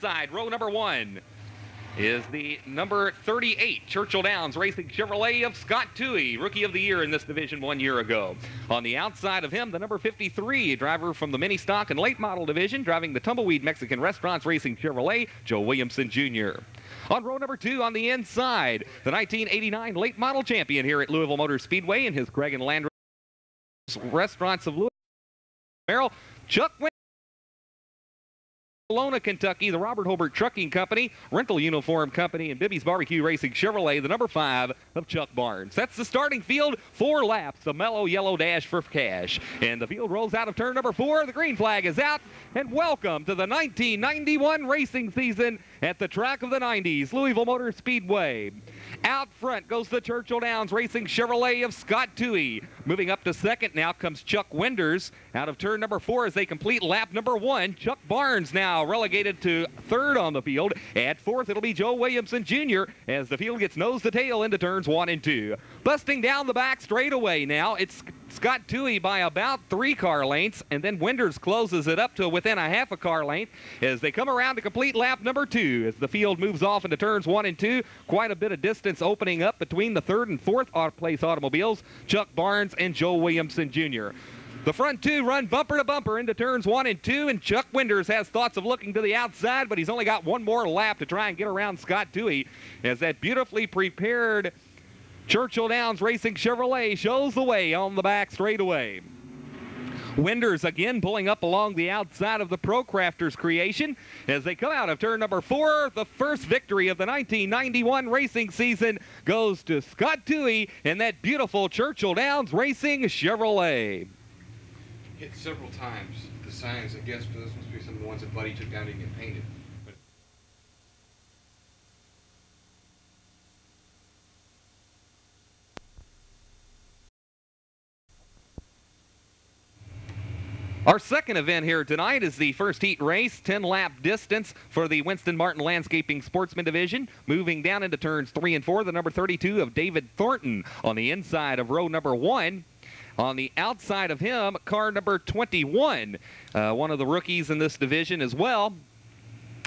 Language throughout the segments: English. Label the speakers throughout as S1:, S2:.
S1: inside, row number 1 is the number 38 Churchill Downs Racing Chevrolet of Scott Toohey, Rookie of the Year in this division 1 year ago. On the outside of him, the number 53 driver from the mini stock and late model division, driving the Tumbleweed Mexican Restaurants Racing Chevrolet, Joe Williamson Jr. On row number 2 on the inside, the 1989 late model champion here at Louisville Motor Speedway in his Craig and Land Restaurants of Louisville, Merrill, Chuck Winters. Helena, Kentucky, the Robert Hobart Trucking Company, Rental Uniform Company, and Bibby's Barbecue Racing Chevrolet, the number 5 of Chuck Barnes. That's the starting field. 4 laps, a mellow yellow dash for cash. And the field rolls out of turn number 4. The green flag is out. And welcome to the 1991 racing season at the track of the 90s, Louisville Motor Speedway. Out front goes the Churchill Downs Racing Chevrolet of Scott Toohey. Moving up to second now comes Chuck Winters out of turn number 4 as they complete lap number 1. Chuck Barnes now relegated to third on the field. At fourth, it'll be Joe Williamson Jr. as the field gets nose to tail into turns 1 and 2. Busting down the back straightaway now, it's Scott Toohey by about 3 car lengths, and then Winters closes it up to within a half a car length as they come around to complete lap number 2. As the field moves off into turns 1 and 2, quite a bit of distance opening up between the third and fourth place automobiles, Chuck Barnes and Joe Williamson Jr. The front 2 run bumper to bumper into turns 1 and 2, and Chuck Winters has thoughts of looking to the outside, but he's only got one more lap to try and get around Scott Toohey as that beautifully prepared Churchill Downs Racing Chevrolet shows the way on the back straightaway. Winters again pulling up along the outside of the Pro Crafters creation as they come out of turn number 4. The first victory of the 1991 racing season goes to Scott Toohey and that beautiful Churchill Downs Racing Chevrolet.
S2: Hit several times. The signs, I guess, but this must be some of the ones that Buddy took down to get painted.
S1: Our second event here tonight is the first heat race, 10-lap distance for the Winston Martin Landscaping Sportsman Division. Moving down into turns 3 and 4, the number 32 of David Thornton on the inside of row number 1. On the outside of him, car number 21, one of the rookies in this division as well.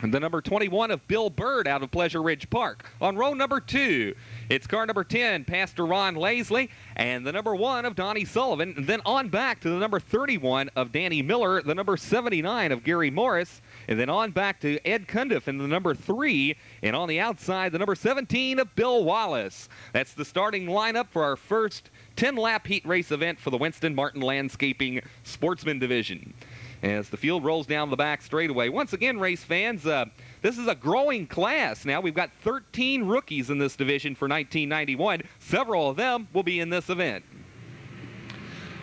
S1: And the number 21 of Bill Bird out of Pleasure Ridge Park. On row number 2, it's car number 10, Pastor Ron Lasley, and the number 1 of Donnie Sullivan. And then on back to the number 31 of Danny Miller, the number 79 of Gary Morris, and then on back to Ed Cundiff in the number 3, and on the outside, the number 17 of Bill Wallace. That's the starting lineup for our first 10-lap heat race event for the Winston Martin Landscaping Sportsman Division. As the field rolls down the back straightaway. Once again, race fans, this is a growing class. Now we've got 13 rookies in this division for 1991. Several of them will be in this event.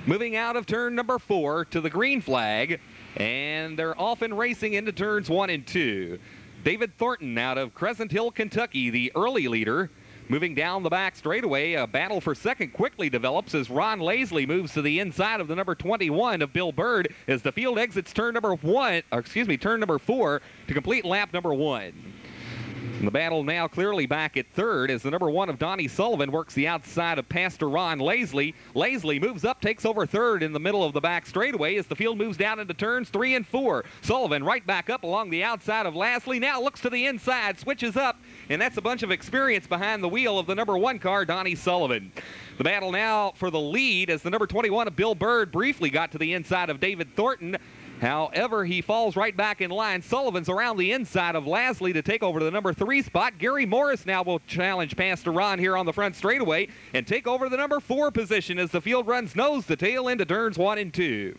S1: Moving out of turn number 4 to the green flag, and they're often racing into turns 1 and 2. David Thornton out of Crescent Hill, Kentucky, the early leader. Moving down the back straightaway, a battle for second quickly develops as Ron Lasley moves to the inside of the number 21 of Bill Bird as the field exits turn number 4 to complete lap number 1. The battle now clearly back at third as the number 1 of Donnie Sullivan works the outside of Pastor Ron Lasley. Lasley moves up, takes over third in the middle of the back straightaway as the field moves down into turns 3 and 4. Sullivan right back up along the outside of Lasley. Now looks to the inside, switches up, and that's a bunch of experience behind the wheel of the number 1 car, Donnie Sullivan. The battle now for the lead as the number 21 of Bill Bird briefly got to the inside of David Thornton. However, he falls right back in line. Sullivan's around the inside of Lasley to take over the number 3 spot. Gary Morris now will challenge Pastor Ron here on the front straightaway and take over the number 4 position as the field runs nose to tail into turns 1 and 2.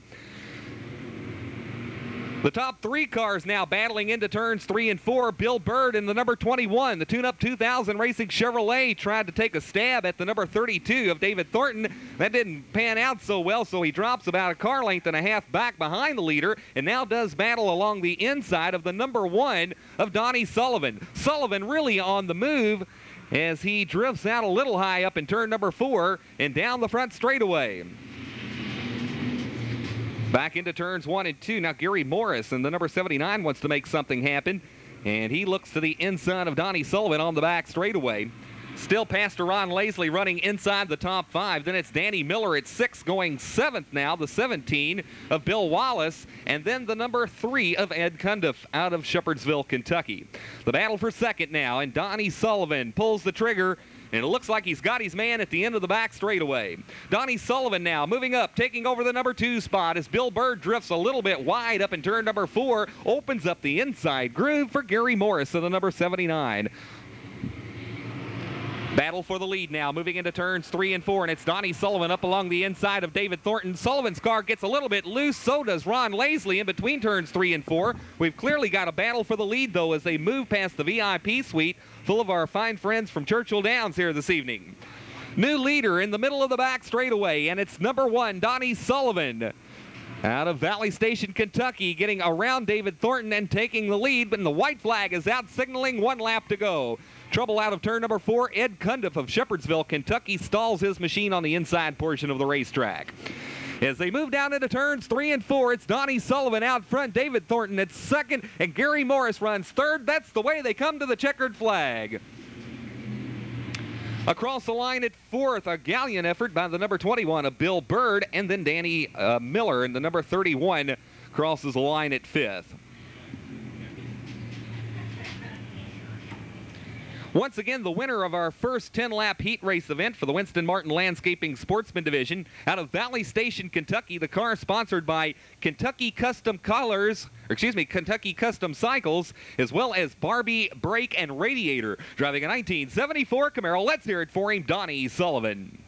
S1: The top 3 cars now battling into turns 3 and 4. Bill Bird in the number 21. The Tune-Up 2000 Racing Chevrolet tried to take a stab at the number 32 of David Thornton. That didn't pan out so well, so he drops about a car length and a half back behind the leader and now does battle along the inside of the number 1 of Donnie Sullivan. Sullivan really on the move as he drifts out a little high up in turn number 4 and down the front straightaway. Back into turns 1 and 2. Now Gary Morris and the number 79 wants to make something happen. And he looks to the inside of Donnie Sullivan on the back straightaway. Still Pastor Ron Lasley running inside the top 5. Then it's Danny Miller at 6, going 7th now, the 17 of Bill Wallace, and then the number 3 of Ed Cundiff out of Shepherdsville, Kentucky. The battle for second now, and Donnie Sullivan pulls the trigger, and it looks like he's got his man at the end of the back straightaway. Donnie Sullivan now moving up, taking over the number 2 spot as Bill Bird drifts a little bit wide up in turn number 4, opens up the inside groove for Gary Morris of the number 79. Battle for the lead now, moving into turns 3 and 4, and it's Donnie Sullivan up along the inside of David Thornton. Sullivan's car gets a little bit loose, so does Ron Lasley in between turns 3 and 4. We've clearly got a battle for the lead, though, as they move past the VIP suite, full of our fine friends from Churchill Downs here this evening. New leader in the middle of the back straightaway, and it's number 1, Donnie Sullivan, out of Valley Station, Kentucky, getting around David Thornton and taking the lead, but the white flag is out, signaling 1 lap to go. Trouble out of turn number 4. Ed Cundiff of Shepherdsville, Kentucky, stalls his machine on the inside portion of the racetrack. As they move down into turns 3 and 4, it's Donnie Sullivan out front, David Thornton at 2nd, and Gary Morris runs 3rd. That's the way they come to the checkered flag. Across the line at 4th, a gallant effort by the number 21 of Bill Bird, and then Danny Miller in the number 31 crosses the line at 5th. Once again, the winner of our first 10-lap heat race event for the Winston Martin Landscaping Sportsman Division out of Valley Station, Kentucky. The car sponsored by Kentucky Custom Kentucky Custom Cycles, as well as Barbie Brake and Radiator. Driving a 1974 Camaro. Let's hear it for him, Donnie Sullivan.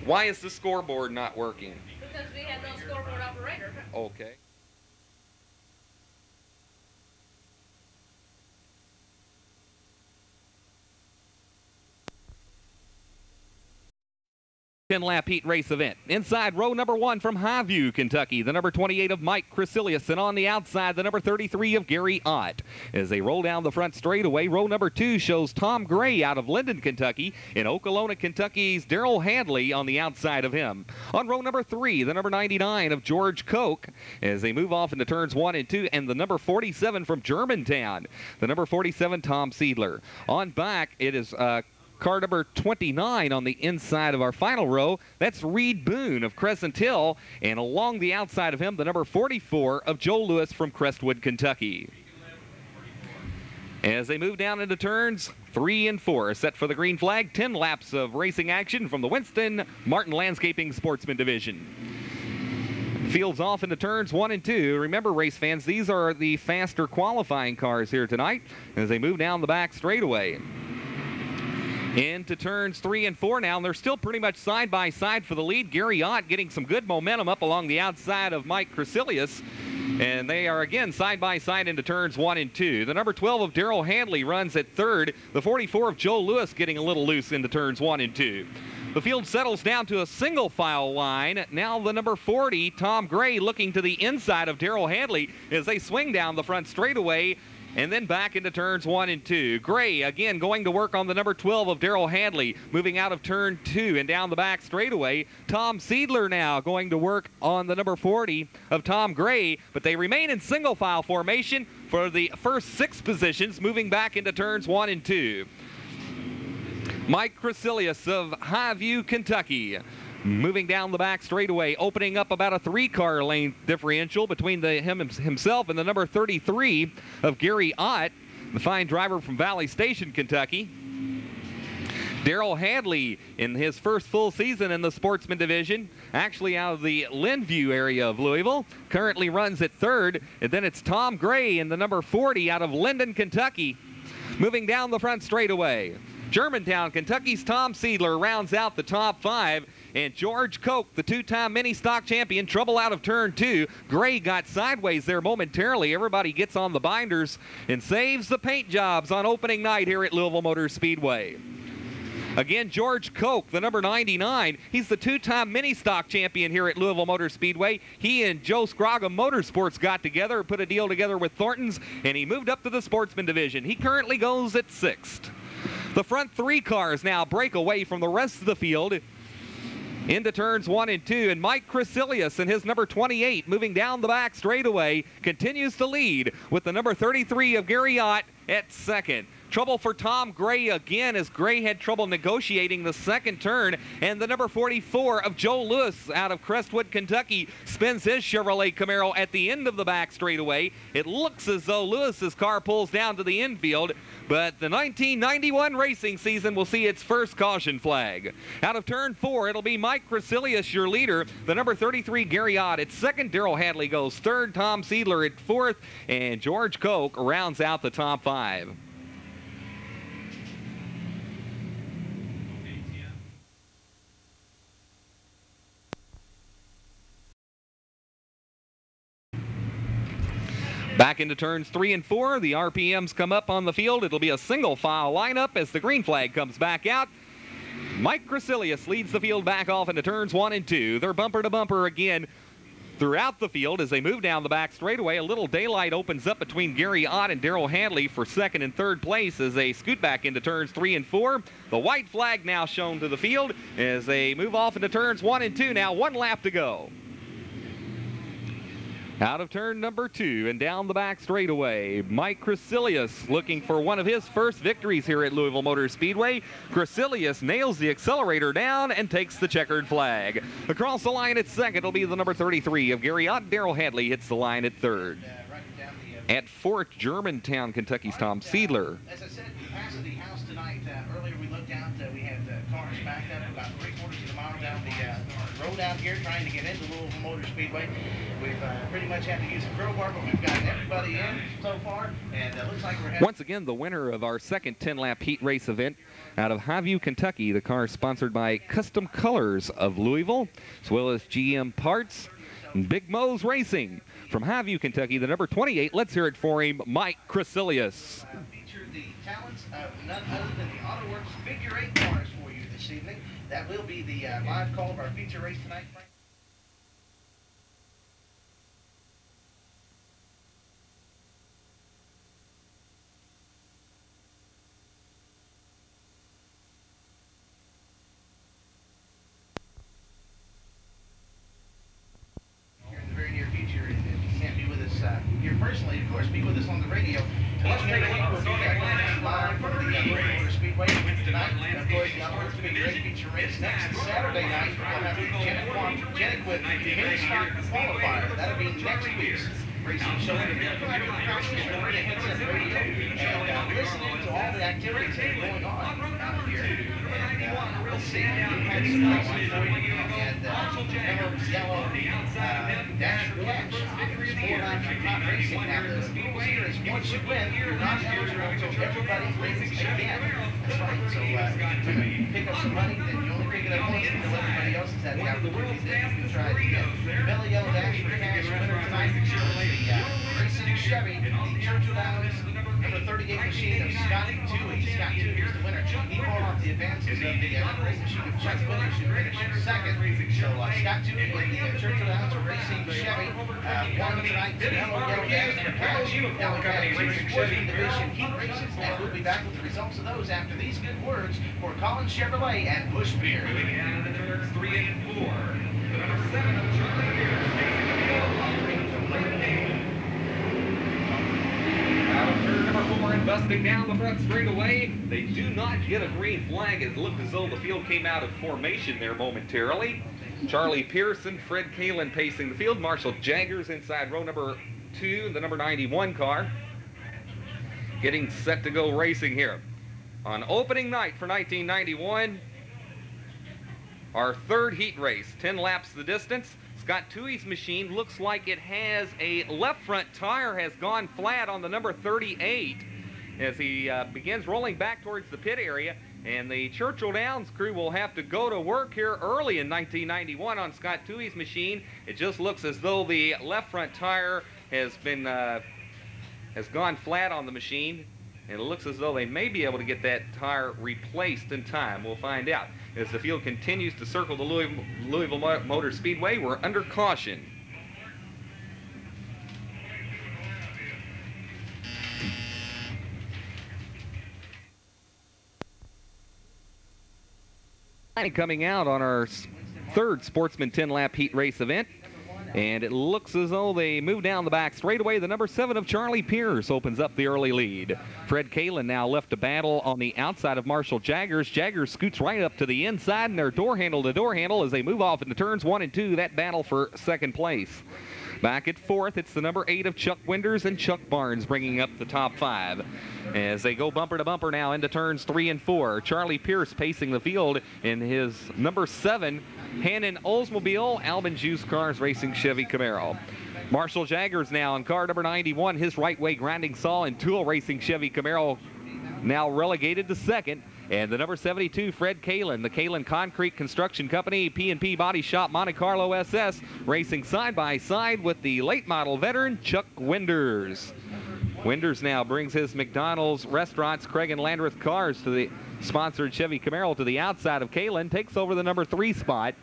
S1: Why is the scoreboard not working?
S3: Because we had no scoreboard operator.
S1: Okay. Ten-lap heat race event. Inside row number 1 from Highview, Kentucky, the number 28 of Mike Crecilius, and on the outside, the number 33 of Gary Ott. As they roll down the front straightaway, row number 2 shows Tom Gray out of Linden, Kentucky, and Okolona, Kentucky's Daryl Handley on the outside of him. On row number 3, the number 99 of George Koch, as they move off into turns 1 and 2, and the number 47 from Germantown, the number 47, Tom Seidler. On back, it is car number 29 on the inside of our final row. That's Reed Boone of Crescent Hill. And along the outside of him, the number 44 of Joe Lewis from Crestwood, Kentucky. As they move down into turns 3 and 4, set for the green flag. 10 laps of racing action from the Winston Martin Landscaping Sportsman Division. Fields off into turns 1 and 2. Remember, race fans, these are the faster qualifying cars here tonight as they move down the back straightaway. Into turns 3 and 4 now, and they're still pretty much side by side for the lead. Gary Ott getting some good momentum up along the outside of Mike Crecilius, and they are again side by side into turns 1 and 2. The number 12 of Daryl Handley runs at 3rd. The 44 of Joe Lewis getting a little loose into turns 1 and 2. The field settles down to a single file line. Now the number 40, Tom Gray, looking to the inside of Daryl Handley as they swing down the front straightaway and then back into turns 1 and 2. Gray again going to work on the number 12 of Daryl Handley, moving out of turn 2 and down the back straightaway. Tom Seidler now going to work on the number 40 of Tom Gray, but they remain in single file formation for the first 6 positions, moving back into turns 1 and 2. Mike Crecilius of Highview, Kentucky, moving down the back straightaway, opening up about a 3-car lane differential between himself and the number 33 of Gary Ott, the fine driver from Valley Station, Kentucky. Daryl Handley, in his first full season in the Sportsman Division, actually out of the Linview area of Louisville, currently runs at 3rd. And then it's Tom Gray in the number 40 out of Linden, Kentucky, moving down the front straightaway. Germantown, Kentucky's Tom Seidler rounds out the top 5. And George Koch, the 2-time mini stock champion, trouble out of turn 2. Gray got sideways there momentarily. Everybody gets on the binders and saves the paint jobs on opening night here at Louisville Motor Speedway. Again, George Koch, the number 99. He's the 2-time mini stock champion here at Louisville Motor Speedway. He and Joe Scroggum Motorsports got together, put a deal together with Thornton's, and he moved up to the Sportsman Division. He currently goes at 6th. The front 3 cars now break away from the rest of the field Into turns 1 and 2, and Mike Crecilius and his number 28 moving down the back straightaway continues to lead with the number 33 of Gary Ott at second. Trouble for Tom Gray again, as Gray had trouble negotiating the second turn, and the number 44 of Joe Lewis out of Crestwood, Kentucky spins his Chevrolet Camaro at the end of the back straightaway. It looks as though Lewis's car pulls down to the infield, but the 1991 racing season will see its first caution flag. Out of turn 4, it'll be Mike Crecilius, your leader, the number 33 Gary Ott at second. Darrell Hadley goes third, Tom Seidler at fourth, and George Koch rounds out the top 5. Back into turns 3 and 4. The RPMs come up on the field. It'll be a single file lineup as the green flag comes back out. Mike Crecilius leads the field back off into turns 1 and 2. They're bumper to bumper again throughout the field as they move down the back straightaway. A little daylight opens up between Gary Ott and Darrell Hadley for second and third place as they scoot back into turns 3 and 4. The white flag now shown to the field as they move off into turns 1 and 2. Now 1 lap to go. Out of turn number 2 and down the back straightaway, Mike Crecilius looking for one of his first victories here at Louisville Motor Speedway. Crecilius nails the accelerator down and takes the checkered flag. Across the line at second will be the number 33 of Gary Ott. Darrell Hadley hits the line at third. At fourth, Germantown, Kentucky's Tom Seidler.
S4: As I said, we passed the house tonight. Earlier we looked out, we had cars backed up about 3/4 of a mile down the road out here trying to get into Louisville Motor Speedway. We've pretty much had to use a crowbar, but we've got everybody in so far, and it looks like we're having...
S1: Once again, the winner of our second 10-lap heat race event out of Highview, Kentucky. The car is sponsored by Custom Colors of Louisville, as well as GM Parts and Big Mo's Racing. From Highview, Kentucky, the number 28, let's hear it for him, Mike Crecilius.
S4: Featured the talents of none other than the AutoWorks Figure 8 cars for you this evening. That will be the live call of our feature race tonight. Here personally, of course, be with us on the radio. Let's take a look. We'll be live from the Louisville Motor Speedway tonight. Of course, the AutoWorks Figure 8 feature race next Saturday night. We'll have the Geniquid Mini Stock Qualifier. That'll be next week's racing show. We're going to headset radio and listening to all the activities that are going on out here. And we'll see. We've had some racing for you. And Emerald's Yellow Dash for Cash. It's 4 laps of hot racing. Now, the rules here is once you win, you're not eligible until everybody wins again. That's right. So to pick up some money, then you only pick it up once until everybody else has had the opportunity to try it again. Mellow Yellow Dash for Cash winner tonight. The racing Chevy, the Churchill Downs number 38 machine of Scott Toohey. Scott Toohey is the winner. He brought off the advances of the racing machine of Chuck Williams, who finished second. So Scott Toohey with the Churchill Downs Racing Chevy won tonight. Mellow Yellow Dash for Cash. Now we've got 2 Sportsman Division heat races, and we'll be back with the results of those after these good words for Collins Chevrolet and Busch Beer.
S1: Moving down into turns 3 and 4. The number 7 of Charlie Beer takes the field. Out of turn number 4 and busting down the front straightaway. They do not get a green flag. It looked as though the field came out of formation there momentarily. Charlie Pearson, Fred Kalin pacing the field. Marshall Jaggers inside row number 2, the number 91 car. Getting set to go racing here. On opening night for 1991, our third heat race, 10 laps the distance. Scott Toohey's machine looks like it has a left front tire has gone flat on the number 38 as he begins rolling back towards the pit area. And the Churchill Downs crew will have to go to work here early in 1991 on Scott Toohey's machine. It just looks as though the left front tire has been has gone flat on the machine. And it looks as though they may be able to get that tire replaced in time. We'll find out. As the field continues to circle the Louisville Motor Speedway, we're under caution. Coming out on our third Sportsman 10-lap heat race event. And it looks as though they move down the back straightaway. The number 7 of Charlie Pierce opens up the early lead. Fred Kalin now left to battle on the outside of Marshall Jaggers. Jaggers scoots right up to the inside, and they're door handle to door handle as they move off into turns 1 and 2. That battle for second place. Back at fourth, it's the number 8 of Chuck Winders and Chuck Barnes bringing up the top 5. As they go bumper to bumper now into turns 3 and 4. Charlie Pierce pacing the field in his number 7 Hannon Oldsmobile Albin Juice Cars Racing Chevy Camaro. Marshall Jaggers now in car number 91, his right-way grinding saw and tool racing Chevy Camaro now relegated to second. And the number 72, Fred Kalin, the Kalin Concrete Construction Company, P&P Body Shop, Monte Carlo SS, racing side by side with the late model veteran Chuck Winders. Winders now brings his McDonald's Restaurants, Craig and Landreth Cars to the sponsored Chevy Camaro to the outside of Kalin, takes over the number 3 spot.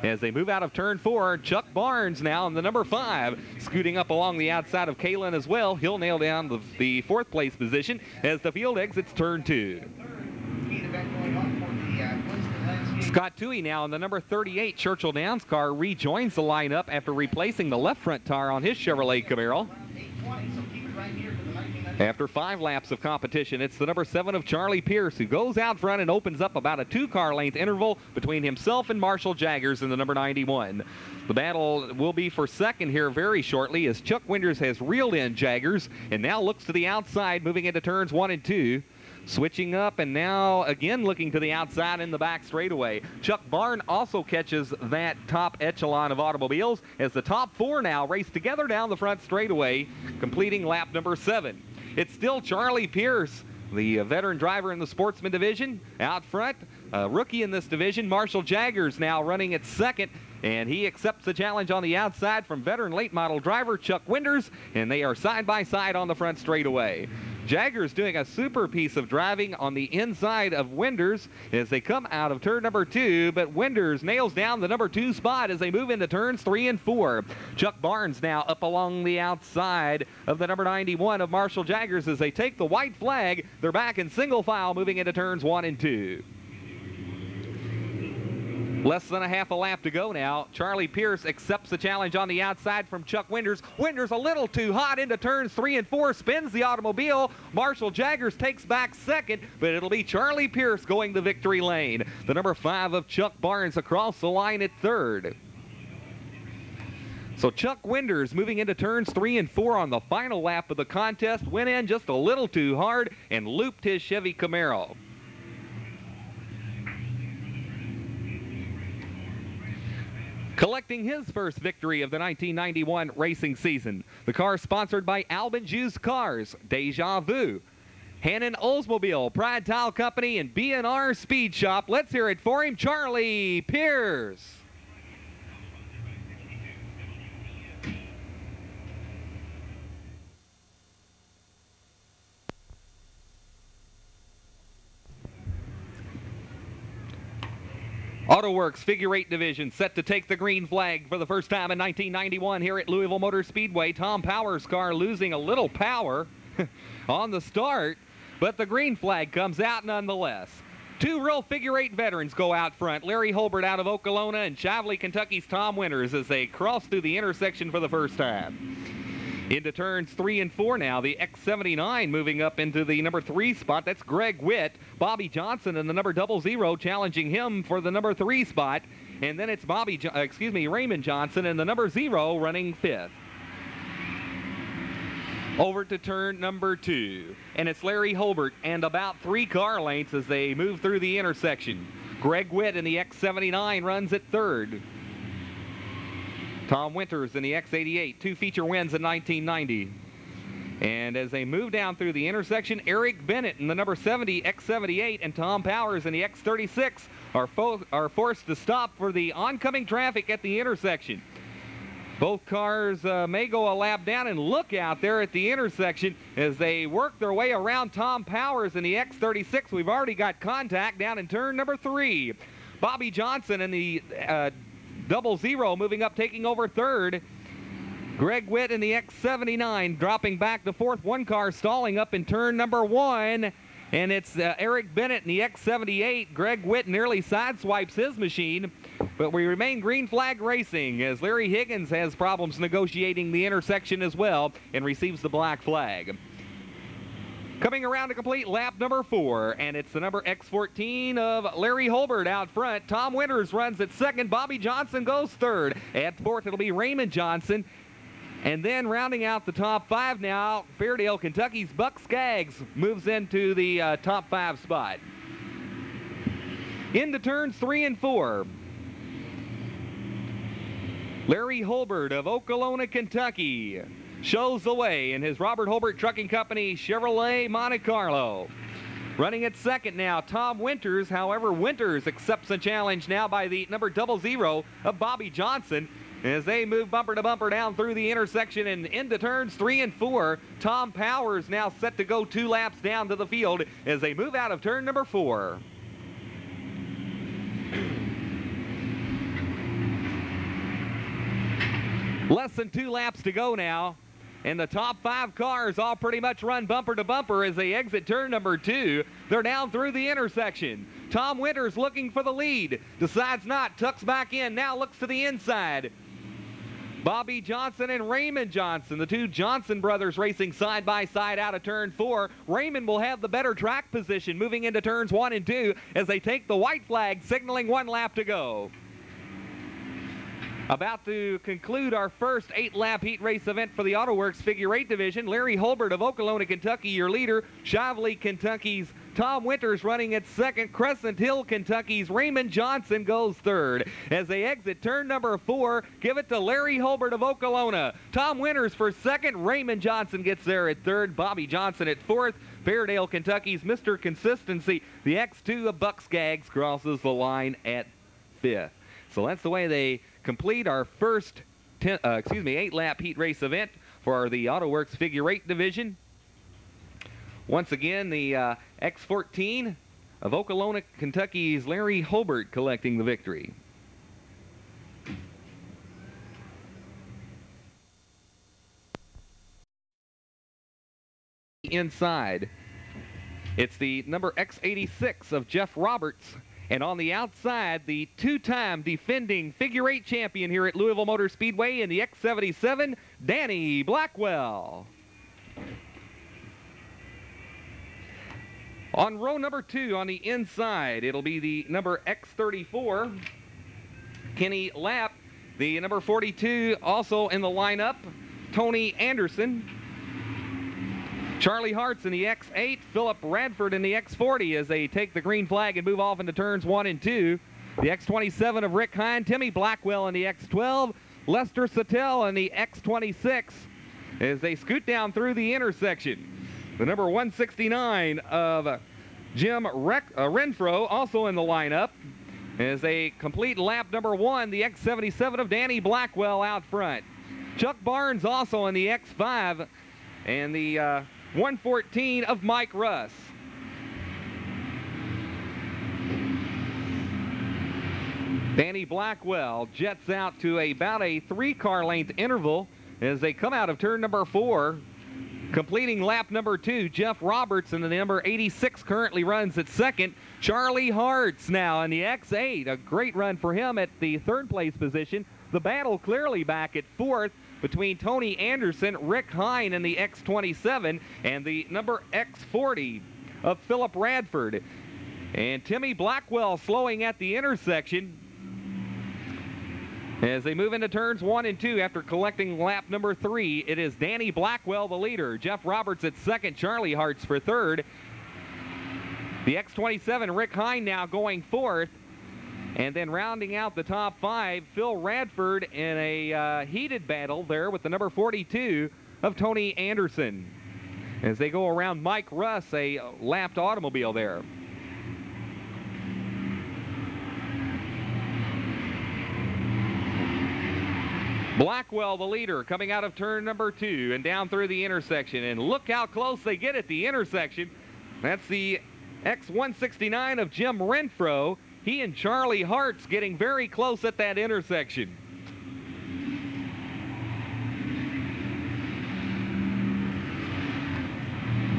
S1: As they move out of turn 4, Chuck Barnes now in the number 5, scooting up along the outside of Kalin as well. He'll nail down the 4th place position as the field exits turn 2. Scott Toohey now in the number 38 Churchill Downs car rejoins the lineup after replacing the left front tire on his Chevrolet Camaro. After 5 laps of competition, it's the number 7 of Charlie Pierce who goes out front and opens up about a 2-car length interval between himself and Marshall Jaggers in the number 91. The battle will be for second here very shortly as Chuck Winders has reeled in Jaggers and now looks to the outside moving into turns 1 and 2. Switching up and now again looking to the outside in the back straightaway. Chuck Barnes also catches that top echelon of automobiles as the top 4 now race together down the front straightaway, completing lap number 7. It's still Charlie Pierce, the veteran driver in the Sportsman division, out front. Rookie in this division, Marshall Jaggers, now running at second, and he accepts the challenge on the outside from veteran late model driver Chuck Winders, and they are side by side on the front straightaway. Jaggers doing a super piece of driving on the inside of Winders as they come out of turn number 2, but Winders nails down the number 2 spot as they move into turns 3 and 4. Chuck Barnes now up along the outside of the number 91 of Marshall Jaggers as they take the white flag. They're back in single file moving into turns 1 and 2. Less than a half a lap to go now. Charlie Pierce accepts the challenge on the outside from Chuck Winders. Winders a little too hot into turns 3 and 4, spins the automobile. Marshall Jaggers takes back second, but it'll be Charlie Pierce going the victory lane. The number 5 of Chuck Barnes across the line at third. So Chuck Winders moving into turns 3 and 4 on the final lap of the contest, went in just a little too hard and looped his Chevy Camaro. Collecting his first victory of the 1991 racing season. The car sponsored by Albin Juice Cars, Deja Vu, Hannon Oldsmobile, Pride Tile Company, and B&R Speed Shop. Let's hear it for him, Charlie Pierce. AutoWorks Figure 8 division set to take the green flag for the first time in 1991 here at Louisville Motor Speedway. Tom Powers' car losing a little power on the start, but the green flag comes out nonetheless. 2 real Figure 8 veterans go out front. Larry Holbert out of Okolona and Chively, Kentucky's Tom Winters as they cross through the intersection for the first time. Into turns 3 and 4 now. The X79 moving up into the number 3 spot. That's Greg Witt. Bobby Johnson in the number 00 challenging him for the number 3 spot. And then it's Raymond Johnson in the number 0 running 5th. Over to turn number 2. And it's Larry Holbert and about 3 car lengths as they move through the intersection. Greg Witt in the X79 runs at 3rd. Tom Winters in the X88, 2 feature wins in 1990. And as they move down through the intersection, Eric Bennett in the number 70 X78 and Tom Powers in the X36 are forced to stop for the oncoming traffic at the intersection. Both cars may go a lap down, and look out there at the intersection as they work their way around Tom Powers in the X36. We've already got contact down in turn number 3. Bobby Johnson in the 00 moving up, taking over 3rd. Greg Witt in the X79 dropping back to 4th. 1 car stalling up in turn number 1. And it's Eric Bennett in the X78. Greg Witt nearly sideswipes his machine. But we remain green flag racing as Larry Higgins has problems negotiating the intersection as well and receives the black flag. Coming around to complete lap number 4, and it's the number X14 of Larry Holbert out front. Tom Winters runs at second. Bobby Johnson goes third. At fourth, it'll be Raymond Johnson. And then rounding out the top 5 now, Fairdale, Kentucky's Buck Skaggs moves into the top 5 spot. Into turns 3 and 4. Larry Holbert of Okolona, Kentucky shows the way in his Robert Holbert Trucking Company Chevrolet Monte Carlo. Running at second now, Tom Winters. However, Winters accepts the challenge now by the number 00 of Bobby Johnson as they move bumper to bumper down through the intersection and into turns 3 and 4. Tom Powers now set to go 2 laps down to the field as they move out of turn number 4. Less than 2 laps to go now. And the top 5 cars all pretty much run bumper to bumper as they exit turn number 2. They're down through the intersection. Tom Winters looking for the lead. Decides not, tucks back in, now looks to the inside. Bobby Johnson and Raymond Johnson, the 2 Johnson brothers racing side by side out of turn 4. Raymond will have the better track position moving into turns 1 and 2 as they take the white flag, signaling 1 lap to go. About to conclude our first 8-lap heat race event for the AutoWorks Figure 8 division. Larry Holbert of Okolona, Kentucky, your leader. Shively, Kentucky's Tom Winters running at second. Crescent Hill, Kentucky's Raymond Johnson goes third. As they exit turn number 4, give it to Larry Holbert of Okolona. Tom Winters for second. Raymond Johnson gets there at third. Bobby Johnson at fourth. Fairdale, Kentucky's Mr. Consistency. The X2 of Buck Skaggs crosses the line at fifth. So that's the way they complete our first 8-lap heat race event for the AutoWorks Figure 8 division. Once again, the X14 of Okolona, Kentucky's Larry Holbert collecting the victory. Inside, it's the number X86 of Jeff Roberts. And on the outside, the 2-time defending Figure 8 champion here at Louisville Motor Speedway in the X77, Danny Blackwell. On row number 2 on the inside, it'll be the number X34, Kenny Lapp. The number 42 also in the lineup, Tony Anderson. Charlie Hartz in the X8, Philip Radford in the X40 as they take the green flag and move off into turns 1 and 2. The X27 of Rick Hine, Timmy Blackwell in the X12, Lester Sattel in the X26 as they scoot down through the intersection. The number 169 of Jim Renfro also in the lineup as they complete lap number 1, the X77 of Danny Blackwell out front. Chuck Barnes also in the X5 and the 114 of Mike Russ. Danny Blackwell jets out to about a 3-car length interval as they come out of turn number 4. Completing lap number 2, Jeff Roberts in the number 86 currently runs at second. Charlie Hartz now in the X8. A great run for him at the 3rd place position. The battle clearly back at 4th between Tony Anderson, Rick Hine in the X27, and the number X40 of Philip Radford. And Timmy Blackwell slowing at the intersection as they move into turns 1 and 2 after collecting lap number 3. It is Danny Blackwell the leader. Jeff Roberts at second, Charlie Hartz for third. The X27, Rick Hine now going fourth. And then rounding out the top 5, Phil Radford in a heated battle there with the number 42 of Tony Anderson as they go around Mike Russ, a lapped automobile there. Blackwell the leader coming out of turn number 2 and down through the intersection. And look how close they get at the intersection. That's the X169 of Jim Renfro. He and Charlie Hartz getting very close at that intersection.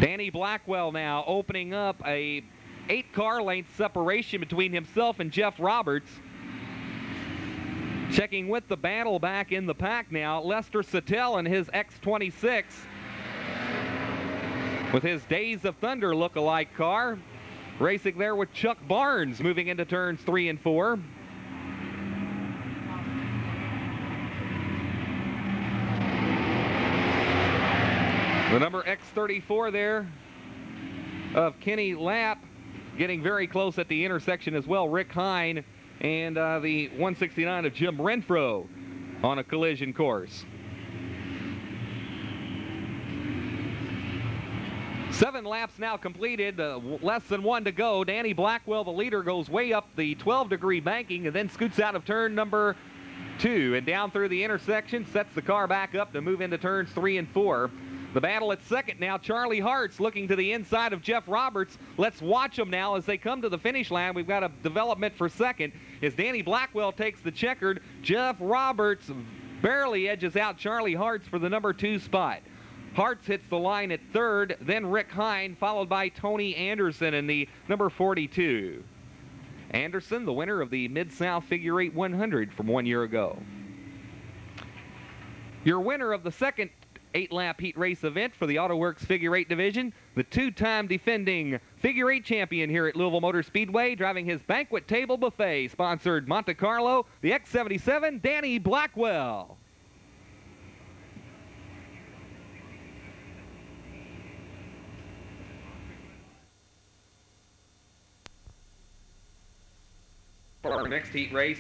S1: Danny Blackwell now opening up a 8-car length separation between himself and Jeff Roberts. Checking with the battle back in the pack now, Lester Sattel and his X26 with his Days of Thunder look-alike car. Racing there with Chuck Barnes moving into turns 3 and 4. The number X34 there of Kenny Lapp getting very close at the intersection as well. Rick Hine and the 169 of Jim Renfro on a collision course. 7 laps now completed, less than 1 to go. Danny Blackwell, the leader, goes way up the 12-degree banking and then scoots out of turn number 2 and down through the intersection, sets the car back up to move into turns 3 and 4. The battle at second now, Charlie Hartz looking to the inside of Jeff Roberts. Let's watch them now as they come to the finish line. We've got a development for second as Danny Blackwell takes the checkered. Jeff Roberts barely edges out Charlie Hartz for the number 2 spot. Hartz hits the line at third, then Rick Hine, followed by Tony Anderson in the number 42. Anderson, the winner of the Mid-South Figure 8 100 from 1 year ago. Your winner of the second 8-lap heat race event for the AutoWorks Figure 8 division, the 2-time defending Figure 8 champion here at Louisville Motor Speedway, driving his banquet table buffet, sponsored Monte Carlo, the X77, Danny Blackwell. For our next heat race,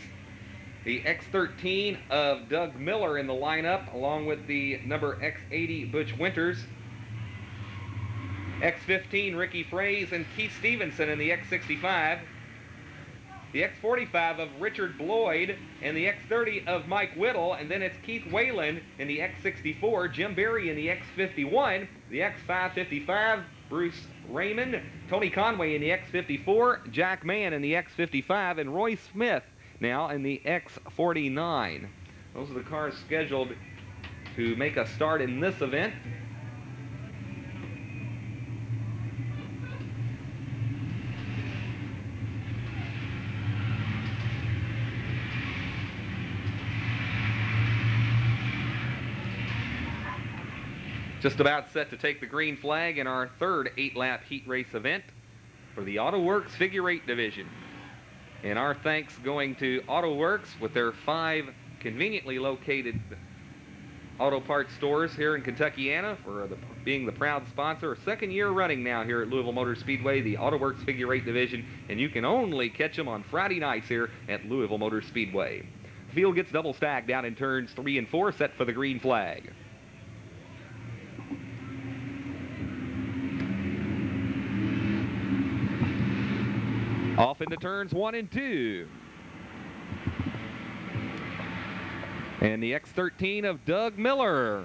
S1: the X13 of Doug Miller in the lineup, along with the number X80 Butch Winters. X15 Ricky Fraze and Keith Stevenson in the X65. The X45 of Richard Bloyd and the X30 of Mike Whittle, and then it's Keith Whalen in the X64, Jim Berry in the X51, the X555, Bruce Raymond, Tony Conway in the X54, Jack Mann in the X55, and Roy Smith now in the X49. Those are the cars scheduled to make a start in this event. Just about set to take the green flag in our third 8-lap heat race event for the AutoWorks Figure 8 division. And our thanks going to AutoWorks with their 5 conveniently located auto parts stores here in Kentuckiana for being the proud sponsor. 2nd year running now here at Louisville Motor Speedway, the AutoWorks Figure 8 division, and you can only catch them on Friday nights here at Louisville Motor Speedway. The field gets double stacked down in turns 3 and 4, set for the green flag. Off into turns 1 and 2. And the X13 of Doug Miller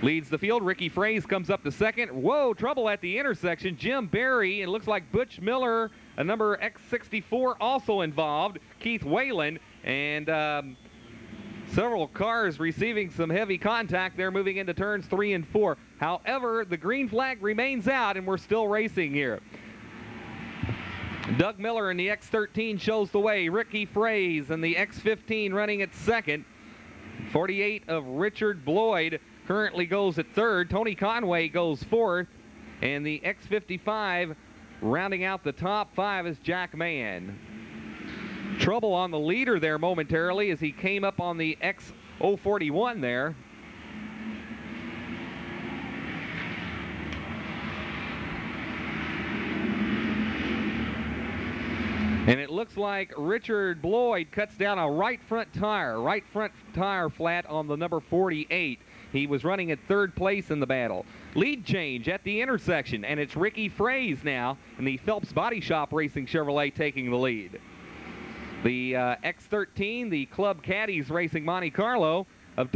S1: leads the field. Ricky Fraze comes up to second. Whoa, trouble at the intersection. Jim Berry, and looks like Butch Miller, a number X64, also involved. Keith Whalen, and several cars receiving some heavy contact there moving into turns 3 and 4. However, the green flag remains out, and we're still racing here. Doug Miller in the X13 shows the way. Ricky Fraze in the X15 running at second. 48 of Richard Bloyd currently goes at third. Tony Conway goes fourth. And the X55 rounding out the top 5 is Jack Mann. Trouble on the leader there momentarily as he came up on the X041 there. And it looks like Richard Bloyd cuts down a right front tire flat on the number 48. He was running at third place in the battle. Lead change at the intersection, and it's Ricky Fraze now in the Phelps Body Shop Racing Chevrolet taking the lead. The X13, the Club Caddies Racing Monte Carlo of